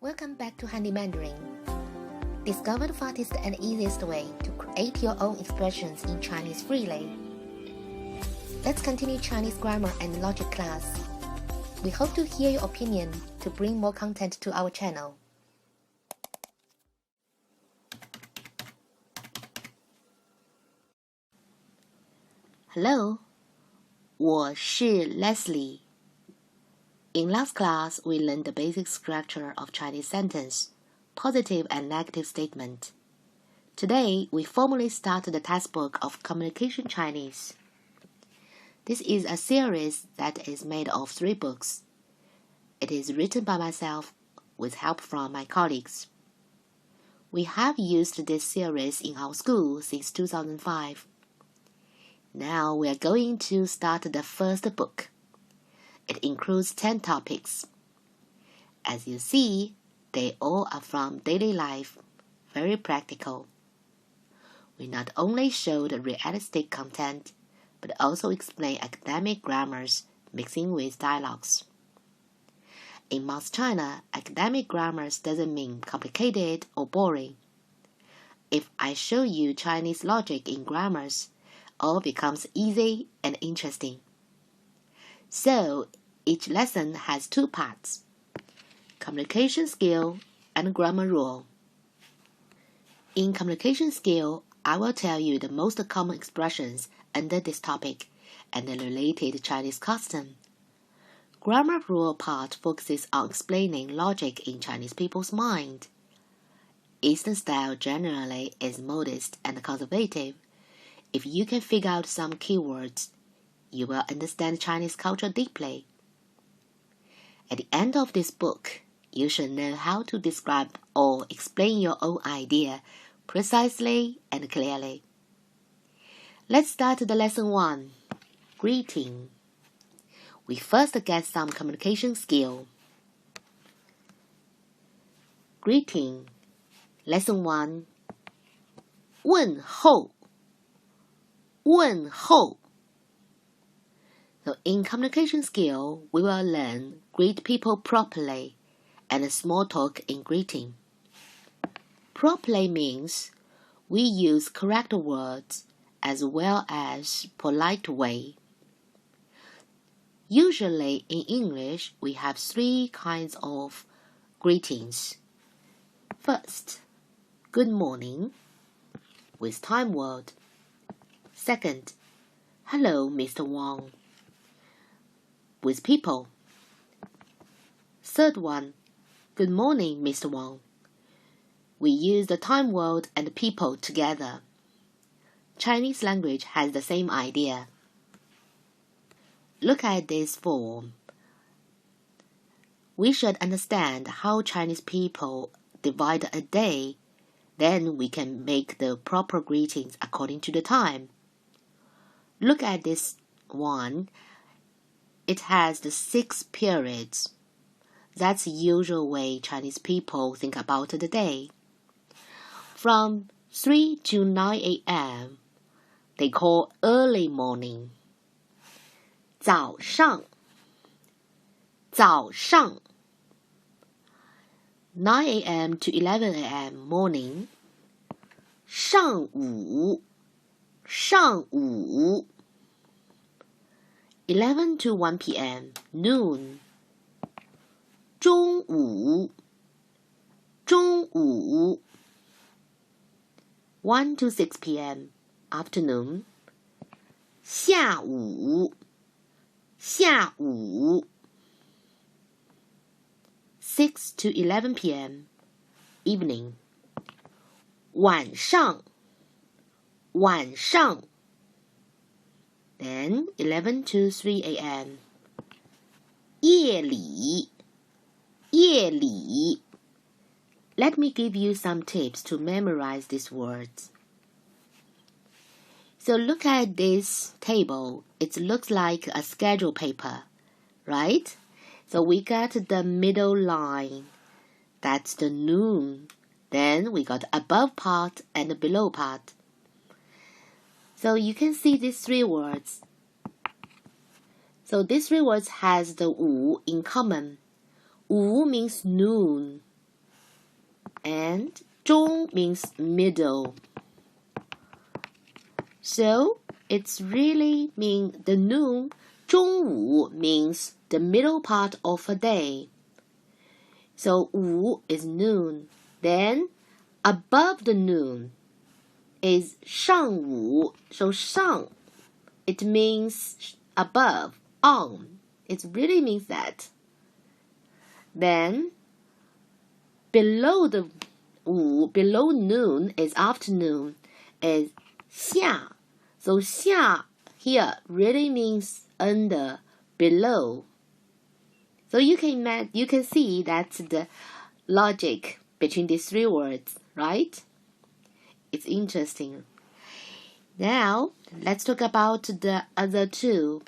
Welcome back to Handy Mandarin. Discover the fastest and easiest way to create your own expressions in Chinese freely. Let's continue Chinese grammar and logic class. We hope to hear your opinion to bring more content to our channel. Hello, 我是 Leslie. In last class, we learned the basic structure of Chinese sentence, positive and negative statement. Today, we formally start the textbook of Communication Chinese. This is a series that is made of 3 books. It is written by myself with help from my colleagues. We have used this series in our school since 2005. Now we are going to start the first book. It includes 10 topics. As you see, they all are from daily life, very practical. We not only show the realistic content, but also explain academic grammars mixing with dialogues. In North China, academic grammars doesn't mean complicated or boring. If I show you Chinese logic in grammars, all becomes easy and interesting. So, each lesson has 2 parts, communication skill and grammar rule. In communication skill, I will tell you the most common expressions under this topic and the related Chinese custom. Grammar rule part focuses on explaining logic in Chinese people's mind. Eastern style generally is modest and conservative. If you can figure out some keywords, you will understand Chinese culture deeply. At the end of this book, you should know how to describe or explain your own idea precisely and clearly. Let's start the lesson 1, greeting. We first get some communication skill. Greeting. Lesson 1, 问候. 问候. So in communication skill, we will learn greet people properly and small talk in greeting. Properly means we use correct words as well as polite way. Usually in English, we have 3 kinds of greetings. First, good morning with time word. Second, hello, Mr. Wang, with people. Third one, good morning, Mr. Wang. We use the time word and people together. Chinese language has the same idea. Look at this form. We should understand how Chinese people divide a day. Then we can make the proper greetings according to the time. Look at this one. It has the 6 periods. That's the usual way Chinese people think about the day. From 3 to 9 a.m., they call early morning. 早上. 早上. 9 a.m. to 11 a.m. morning. 上午. 上午. 11 to 1 p.m. noon. 中午. 中午. 1 to 6 p.m. afternoon. 下午. 下午. 6 to 11 p.m. evening. 晚上. 晚上. Then 11 to 3 a.m. 夜里. 夜里. Let me give you some tips to memorize these words. So look at this table. It looks like a schedule paper, right? So we got the middle line. That's the noon. Then we got above part and the below part. So you can see these 3 words. So these 3 words has the 午 in common. 午 means noon. and 中 means middle. So it's really mean the noon. 中午 means the middle part of a day. So 午 is noon. Then above the noon is 上午. So 上, it means above, on. It really means that. Then below the 午, below noon is afternoon, is 下. So 下 here really means under, below. So you can see that's the logic between these three words, right? It's interesting. Now, let's talk about the other two.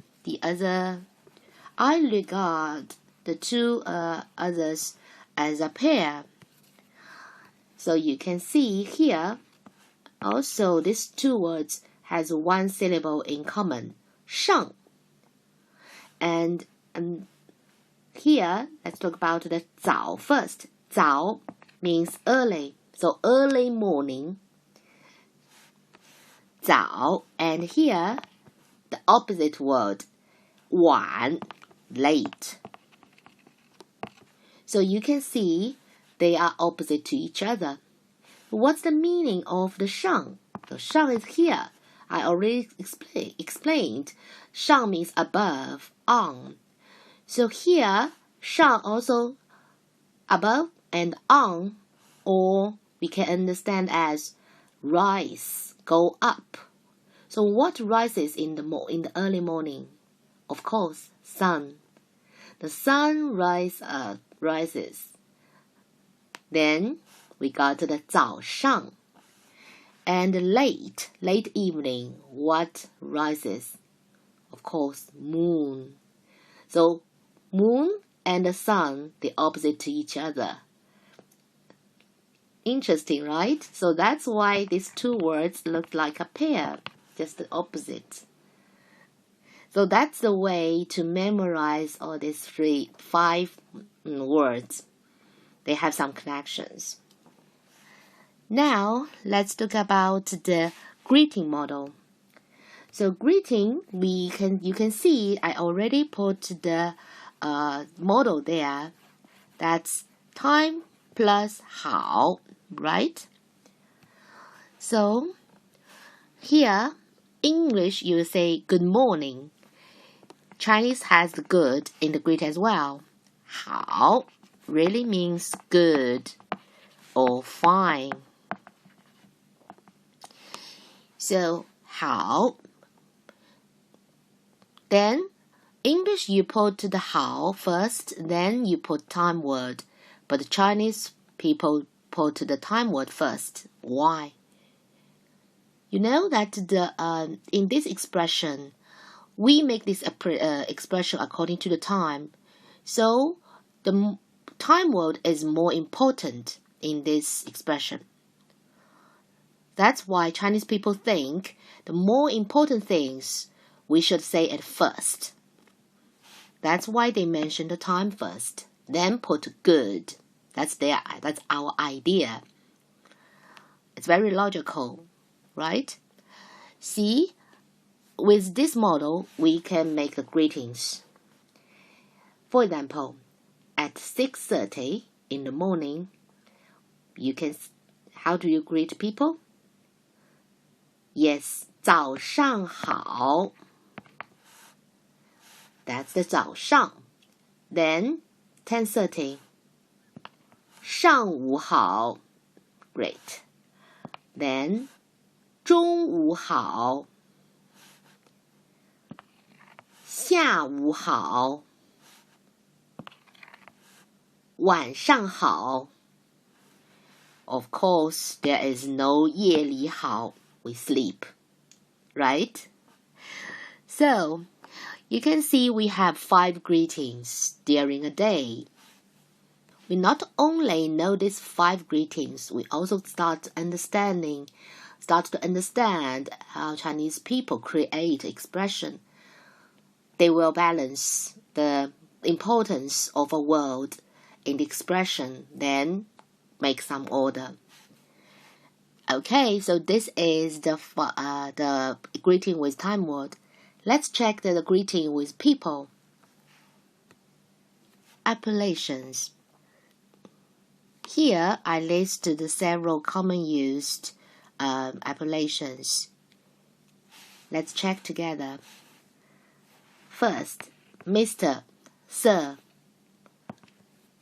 I regard the two others as a pair. So you can see here, also these two words has one syllable in common, 上. And here, let's talk about the 早 first. 早 means early, so early morning. 早, and here, the opposite word, 晚, late. So you can see they are opposite to each other. What's the meaning of the 上? The 上 is here. I already explained. 上means above, on. So here, 上also above and on, or we can understand as rise, go up. So what rises in the early morning? Of course, sun. The sun rises. Then we got the 早上. And late evening, what rises? Of course, moon. So moon and the sun, they're opposite to each other. Interesting, right? So that's why these two words look like a pair, just the opposite. So that's the way to memorize all these five words. They have some connections. Now, let's talk about the greeting model. So greeting, you can see I already put the model there. That's time plus 好, right? So here, English, you say good morning. Chinese has the good in the greet as well. 好 really means good or fine. So 好. Then English, you put the 好 first, then you put time word. But Chinese people put the time word first. Why? You know that in this expression, we make this expression according to the time. So the time word is more important in this expression. That's why Chinese people think the more important things we should say at first. That's why they mention the time first, then put good. That's our idea. It's very logical, right? See, with this model, we can make greetings. For example, at 6:30 in the morning, how do you greet people? Yes, 早上好. That's the 早上. Then 10:30. 上午好. Great. Then 中午好. 下午好. 晚上好. Of course, there is no 夜里好. We sleep, right? So, you can see we have 5 greetings during a day. We not only know these 5 greetings, we also start to understand how Chinese people create expression. They will balance the importance of a word in the expression, then make some order. Okay, so this is the greeting with time word. Let's check the greeting with people. Appellations. Here I listed the several common used appellations. Let's check together. First, Mr. Sir.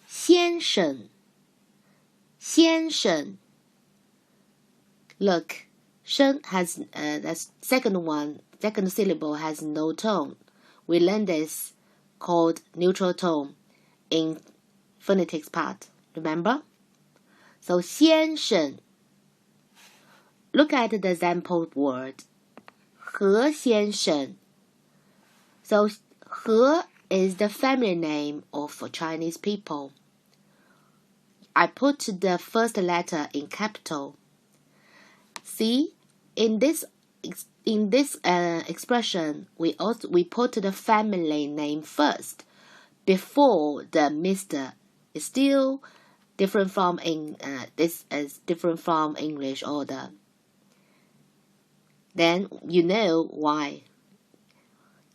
先生 先生 Look, 生 has the second syllable has no tone. We learned this called neutral tone in phonetics part. Remember? So 先生 Look at the example word. 何先生 So 何 is the family name of Chinese people. I put the first letter in capital. See, in this expression, we put the family name first before the Mr. Is still different from this is different from English order. Then you know why.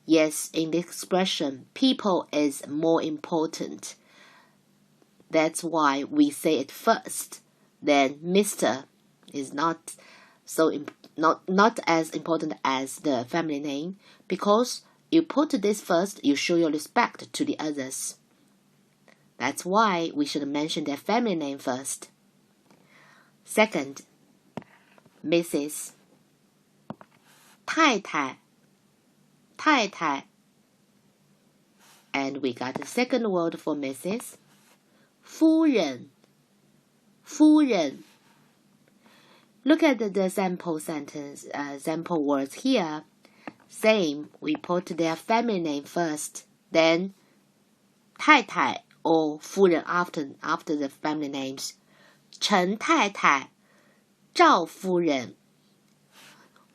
Yes, in this expression, people is more important. That's why we say it first. Then Mr. is not as important as the family name, because you put this first, you show your respect to the others. That's why we should mention their family name first. Second, Mrs. 太太 太太 And we got the second word for Mrs. 夫人 夫人 Look at the sample sentence, sample words here. Same, we put their family name first, then 太太 or 夫人 after the family names. 陈太太 赵夫人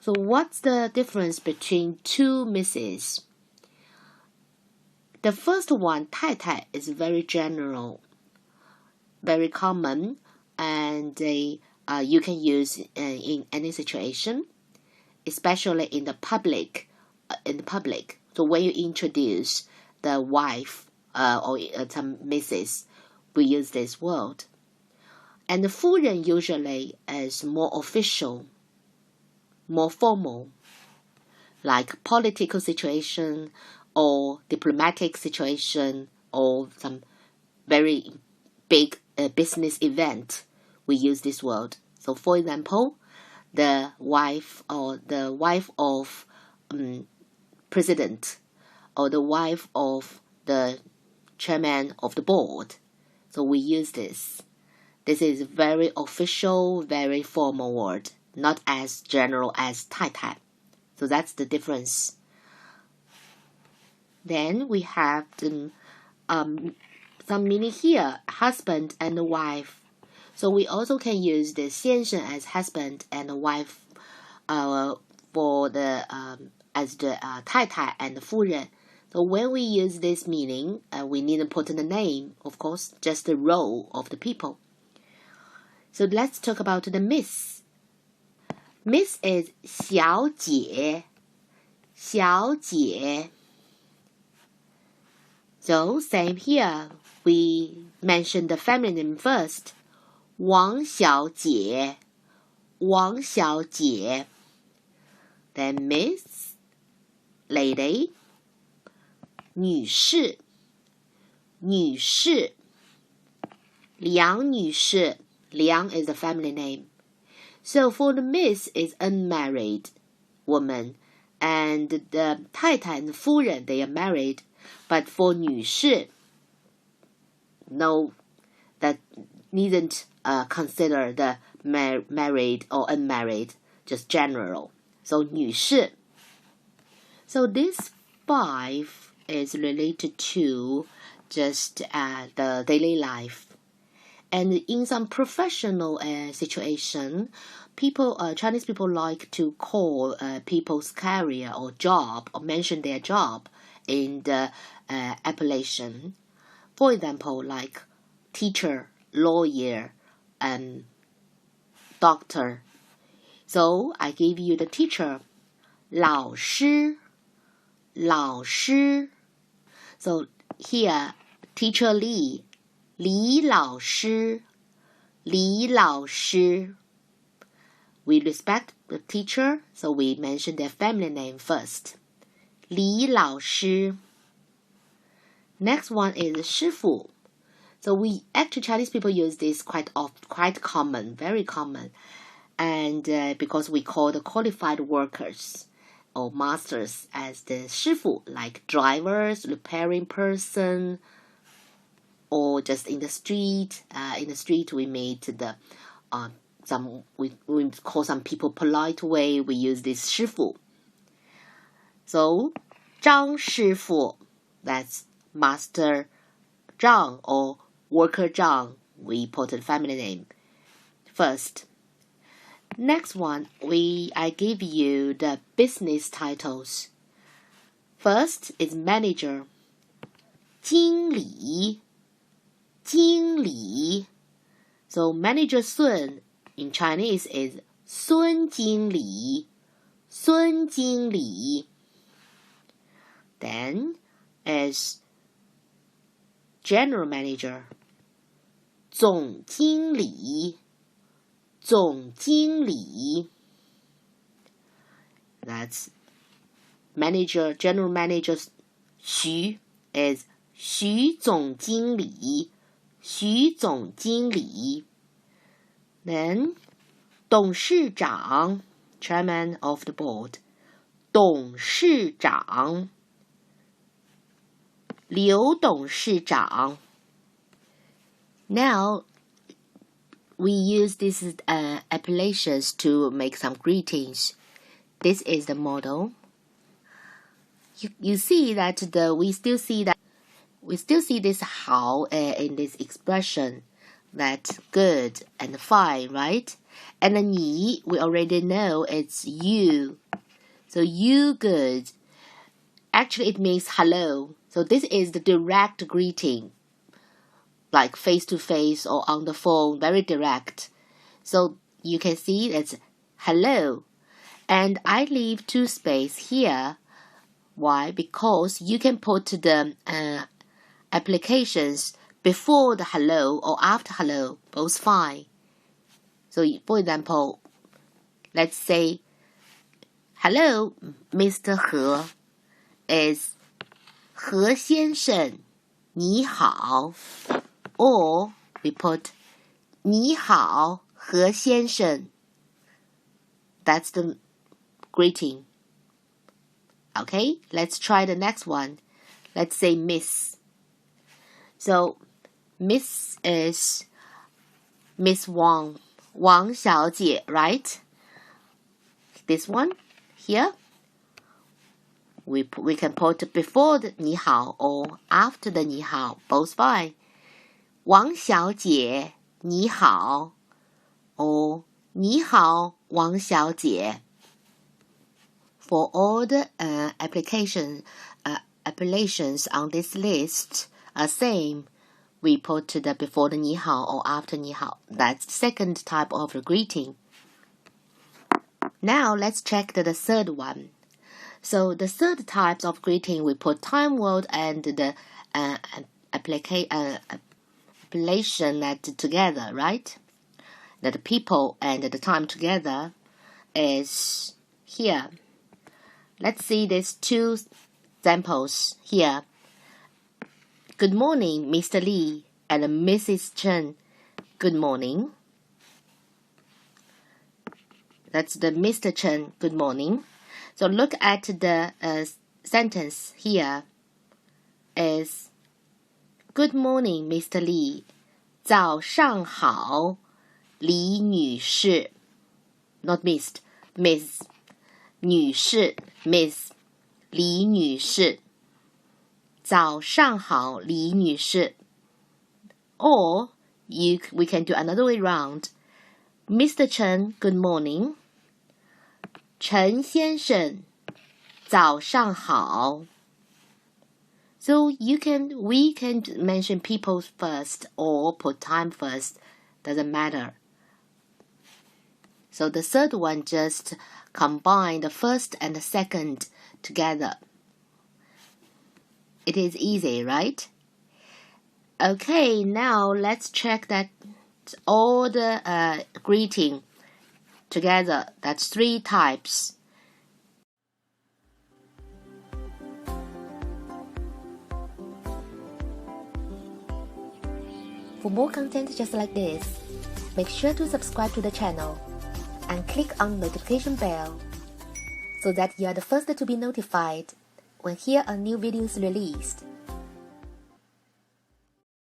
So what's the difference between two Mrs.? The first one, 太太, is very general, very common, and you can use in any situation, especially in the public. So when you introduce the wife or some Mrs., we use this word. And the 夫人 usually is more official, more formal, like political situation or diplomatic situation or some very big business event. We use this word. So, for example, the wife of president or the wife of the chairman of the board. So we use this. This is a very official, very formal word, not as general as 太太. So that's the difference. Then we have some meaning here, husband and wife. So we also can use the 先生 as husband and wife for the as the 太太 and the 夫人. So when we use this meaning, we need to put in the name, of course, just the role of the people. So let's talk about the Miss. Miss is 小姐, 小姐. So same here. We mention the family name first. 王小姐, 王小姐. Then Miss, lady. 女士, 女士. 梁女士. Liang is the family name. So for the Miss is unmarried woman, and the 太太 and 夫人 they are married. But for 女士, no, that needn't consider the married or unmarried, just general. So 女士. So this 5 is related to just the daily life. And in some professional situation, Chinese people like to call people's career or job or mention their job in the appellation. For example, like teacher, lawyer, doctor. So I give you the teacher. 老师 老师 So here, teacher Li, 李老师 李老师 We respect the teacher, so we mention their family name first. 李老师 Next one is 师傅 So we actually Chinese people use this quite common, very common. And because we call the qualified workers or masters as the 师傅, like drivers, repairing person, or just in the street. In the street, we meet the we call some people polite way. We use this 师傅. So 张师傅, that's Master Zhang or Worker Zhang. We put a family name first. Next one, I give you the business titles. First is manager. 经理 经理 So manager Sun in Chinese is 孙经理孙经理 Then is general manager. 总经理总经理 That's manager, general manager 徐 is 徐总经理徐总经理 Then 董事长 chairman of the board 董事长刘董事长 Now we use these appellations to make some greetings. This is the model. You see that we still see this 好 in this expression, that good and fine, right? And then 你 we already know it's you. So you good. Actually, it means hello. So this is the direct greeting. Like face-to-face or on the phone, very direct. So you can see it's hello. And I leave 2 space here. Why? Because you can put the applications before the hello or after hello, both fine. So for example, let's say, hello, Mr. He is 何先生你好 Or we put 你好何先生 That's the greeting. Okay, let's try the next one. Let's say Miss. So Miss is Miss Wang, Wang 小姐, right? This one here. We can put before the 你好 or after the 你好, both fine. 王小姐你好 or 你好王小姐 For all the appellations on this list are same. We put the before the 你好 or after 你好. That's the second type of the greeting. Now let's check the third one. So the third types of greeting, we put time word and the appellation together, right? That the people and the time together is here. Let's see these 2 examples here. Good morning, Mr. Lee and Mrs. Chen. Good morning. That's the Mr. Chen. Good morning. So look at the sentence here. Is Good morning, Mr. Lee. 早上好，李女士。Not Miss, Miss. 女士 Miss 李女士早上好李女士 Or we can do another way round. Mr. Chen, good morning. 陈先生早上好 So we can mention people first or put time first doesn't matter. So the third one just combine the first and the second together. It is easy, right? Okay, now let's check that all the greeting together. That's 3 types. For more content just like this, make sure to subscribe to the channel and click on notification bell so that you are the first to be notified when here are new videos released.